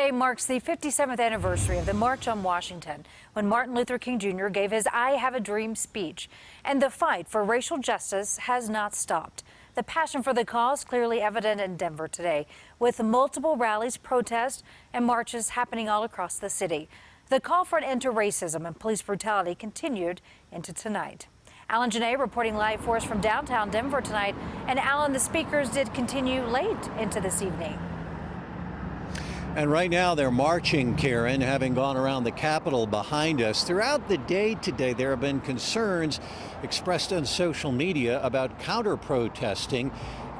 Today marks the 57th anniversary of the March on Washington, when Martin Luther King Jr. gave his I Have a Dream speech. And the fight for racial justice has not stopped. The passion for the cause clearly evident in Denver today, with multiple rallies, protests, and marches happening all across the city. The call for an end to racism and police brutality continued into tonight. Alan Janae reporting live for us from downtown Denver tonight. And Alan, the speakers did continue late into this evening. And right now they're marching, Karen, having gone around the Capitol behind us. Throughout the day today, there have been concerns expressed on social media about counter-protesting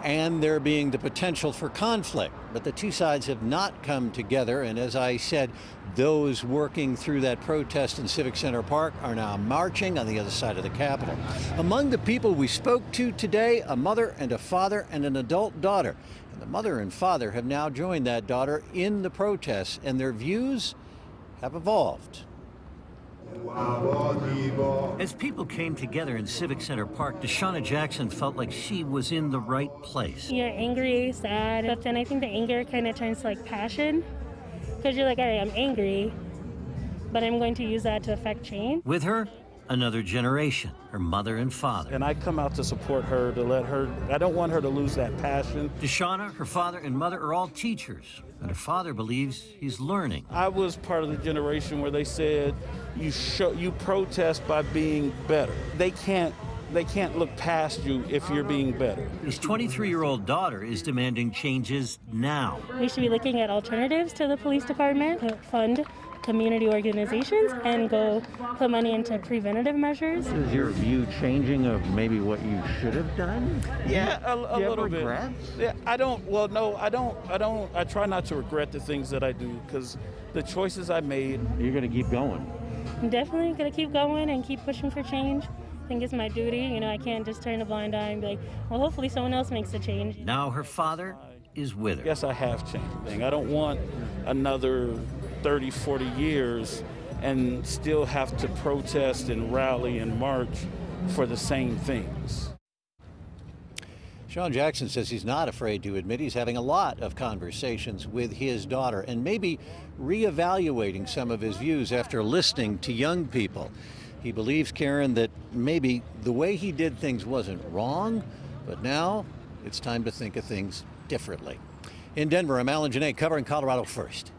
and there being the potential for conflict. But the two sides have not come together. And as I said, those working through that protest in Civic Center Park are now marching on the other side of the Capitol. Among the people we spoke to today, a mother and a father and an adult daughter. And the mother and father have now joined that daughter in the protests, and their views have evolved. As people came together in Civic Center Park, Deshauna Jackson felt like she was in the right place. You're angry, sad, but then I think the anger kind of turns to like passion, because you're like, all right, I'm angry, but I'm going to use that to affect change. With her, another generation, her mother and father. And I come out to support her, to let her, I don't want her to lose that passion. Deshauna, her father, and mother are all teachers, and her father believes he's learning. I was part of the generation where they said, you protest by being better. They can't look past you if you're being better. His 23-year-old daughter is demanding changes now. We should be looking at alternatives to the police department to fund community organizations and go put money into preventative measures. Is your view changing of maybe what you should have done? Yeah, a little bit. Regrets? Yeah, I try not to regret the things that I do, because the choices I made. You're going to keep going. I'm definitely going to keep going and keep pushing for change. I think it's my duty. You know, I can't just turn a blind eye and be like, well, hopefully someone else makes a change. Now her father is with her. Yes, I have changed. I don't want another 30, 40 years and still have to protest and rally and march for the same things. Sean Jackson says he's not afraid to admit he's having a lot of conversations with his daughter and maybe reevaluating some of his views after listening to young people. He believes, Karen, that maybe the way he did things wasn't wrong, but now it's time to think of things differently. In Denver, I'm Alan Janae covering Colorado First.